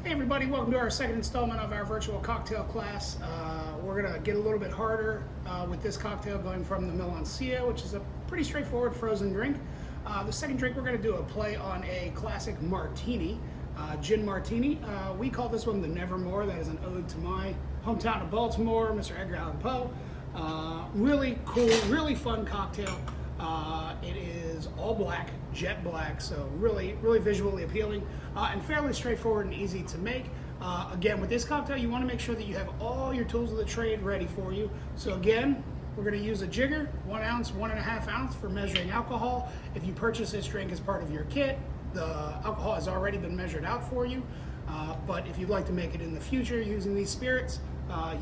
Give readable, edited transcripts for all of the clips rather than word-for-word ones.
Hey everybody, welcome to our second installment of our virtual cocktail class. We're going to get a little bit harder with this cocktail, going from the Melancia, which is a pretty straightforward frozen drink. The second drink we're going to do a play on a classic martini, Gin Martini. We call this one the Nevermore. That is an ode to my hometown of Baltimore, Mr. Edgar Allan Poe. Really cool, really fun cocktail. It is all black, jet black, so really visually appealing and fairly straightforward and easy to make. Again, with this cocktail, you want to make sure that you have all your tools of the trade ready for you. So again, we're going to use a jigger, 1 ounce, 1.5 ounce for measuring alcohol. If you purchase this drink as part of your kit, the alcohol has already been measured out for you. But if you'd like to make it in the future using these spirits,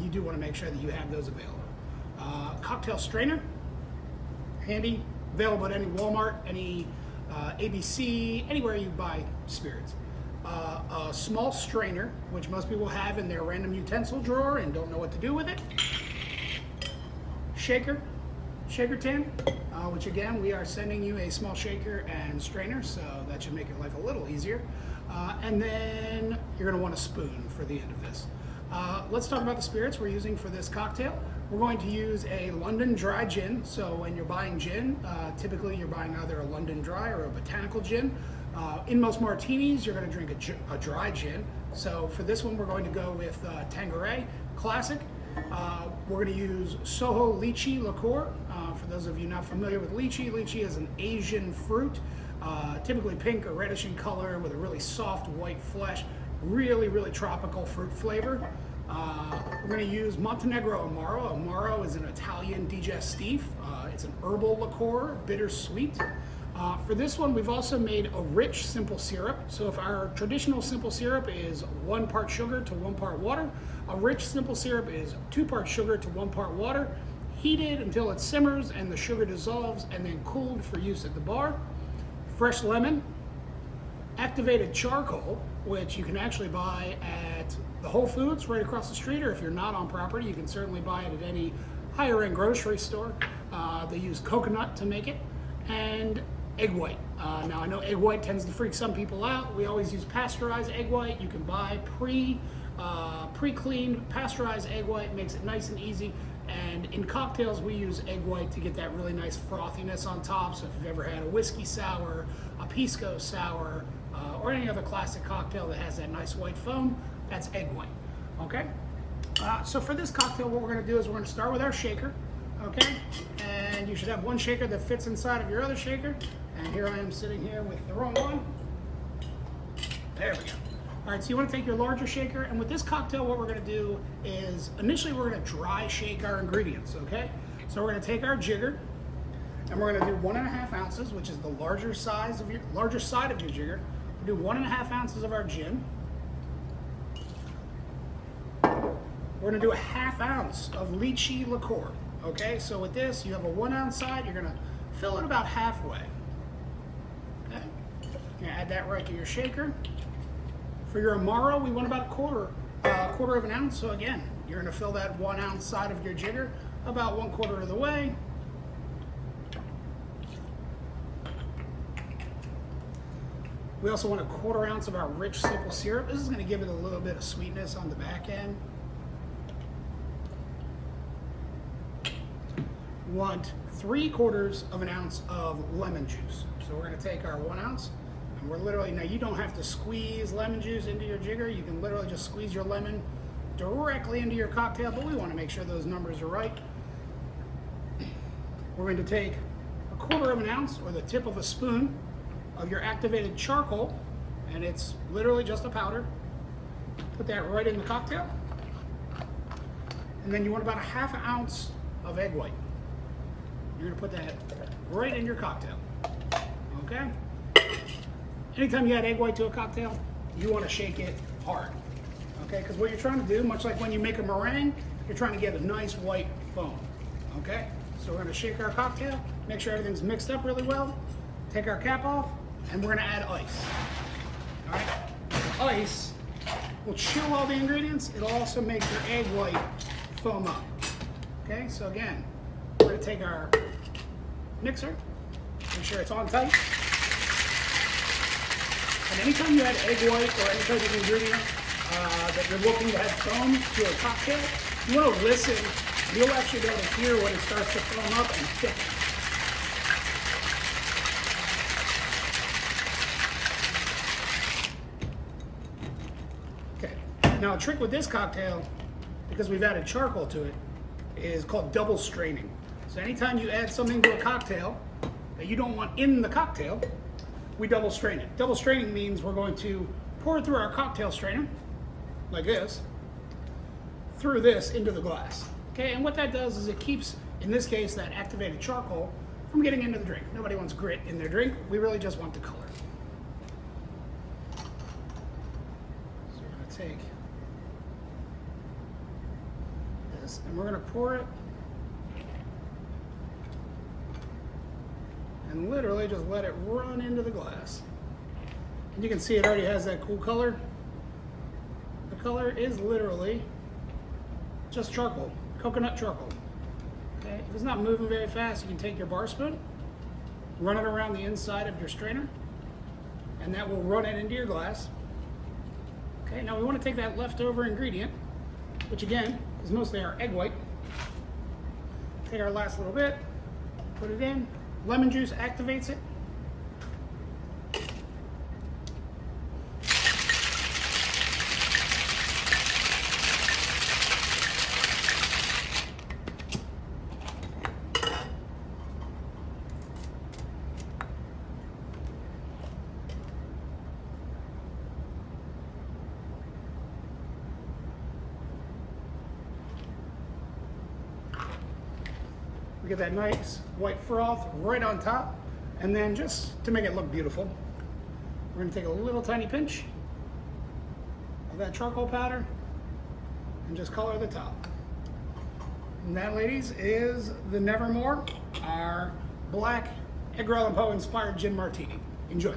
you do want to make sure that you have those available. Cocktail strainer, handy, available at any Walmart, any ABC, anywhere you buy spirits. A small strainer, which most people have in their random utensil drawer and don't know what to do with it. Shaker tin, which again, we are sending you a small shaker and strainer, so that should make your life a little easier. And then you're going to want a spoon for the end of this. Let's talk about the spirits we're using for this cocktail. We're going to use a London dry gin. So when you're buying gin, typically you're buying either a London dry or a botanical gin. In most martinis, you're going to drink a dry gin. So for this one, we're going to go with Tanqueray Classic. We're going to use Soho Lychee Liqueur. For those of you not familiar with lychee, lychee is an Asian fruit, typically pink or reddish in color with a really soft white flesh, really tropical fruit flavor. We're going to use Montenegro Amaro. Amaro is an Italian digestif. It's an herbal liqueur, bittersweet. For this one, we've also made a rich simple syrup. So if our traditional simple syrup is 1 part sugar to 1 part water, a rich simple syrup is 2 parts sugar to 1 part water, heated until it simmers and the sugar dissolves, and then cooled for use at the bar. Fresh lemon, activated charcoal, which you can actually buy at the Whole Foods right across the street, or if you're not on property, you can certainly buy it at any higher end grocery store. They use coconut to make it, and egg white. Now I know egg white tends to freak some people out. We always use pasteurized egg white. You can buy pre-cleaned pasteurized egg white. It makes it nice and easy. And in cocktails, we use egg white to get that really nice frothiness on top. So if you've ever had a whiskey sour, a pisco sour, or any other classic cocktail that has that nice white foam, that's egg white, okay? So for this cocktail, what we're gonna do is we're gonna start with our shaker, okay? And you should have 1 shaker that fits inside of your other shaker. And here I am sitting here with the wrong one. There we go. All right, so you wanna take your larger shaker, and with this cocktail, what we're gonna do is, initially we're gonna dry shake our ingredients, okay? So we're gonna take our jigger, and we're gonna do 1.5 ounces, which is the larger side of your jigger. We'll do 1.5 ounces of our gin. We're gonna do a 1/2 ounce of Lychee Liqueur, okay? So with this, you have a 1 ounce side, you're gonna fill it about halfway, okay? You're gonna add that right to your shaker. For your Amaro, we want about a quarter of an ounce. So again, you're gonna fill that 1 ounce side of your jigger about 1/4 of the way. We also want a 1/4 ounce of our rich simple syrup. This is gonna give it a little bit of sweetness on the back end. We want 3/4 of an ounce of lemon juice. So we're gonna take our 1 ounce, and we're literally, now you don't have to squeeze lemon juice into your jigger. You can literally just squeeze your lemon directly into your cocktail, but we wanna make sure those numbers are right. We're going to take 1/4 of an ounce, or the tip of a spoon, of your activated charcoal, and it's literally just a powder. Put that right in the cocktail. And then you want about a 1/2 ounce of egg white. You're gonna put that right in your cocktail, okay? Anytime you add egg white to a cocktail, you wanna shake it hard, okay? Because what you're trying to do, much like when you make a meringue, you're trying to get a nice white foam, okay? So we're gonna shake our cocktail, make sure everything's mixed up really well, take our cap off, and we're gonna add ice, all right? Ice will chill all the ingredients. It'll also make your egg white foam up, okay? So again, we're gonna take our mixer, make sure it's on tight. And anytime you add egg white or any type of ingredient, that you're looking to have foam to a cocktail, you want to listen. You'll actually be able to hear when it starts to foam up and thicken. Okay. Now a trick with this cocktail, because we've added charcoal to it, is called double straining. So anytime you add something to a cocktail that you don't want in the cocktail, we double strain it. Double straining means we're going to pour it through our cocktail strainer, like this, through this into the glass. Okay, and what that does is it keeps, in this case, that activated charcoal from getting into the drink. Nobody wants grit in their drink. We really just want the color. So we're gonna take this and we're gonna pour it and literally just let it run into the glass. And you can see it already has that cool color. The color is literally just charcoal, coconut charcoal. Okay, if it's not moving very fast, you can take your bar spoon, run it around the inside of your strainer, and that will run it into your glass. Okay, now we want to take that leftover ingredient, which again is mostly our egg white. Take our last little bit, put it in. Lemon juice activates it. We get that nice white froth right on top, and then just to make it look beautiful, we're gonna take a little tiny pinch of that charcoal powder and just color the top. And that, ladies, is the Nevermore, our black Edgar Allan Poe inspired gin martini. Enjoy.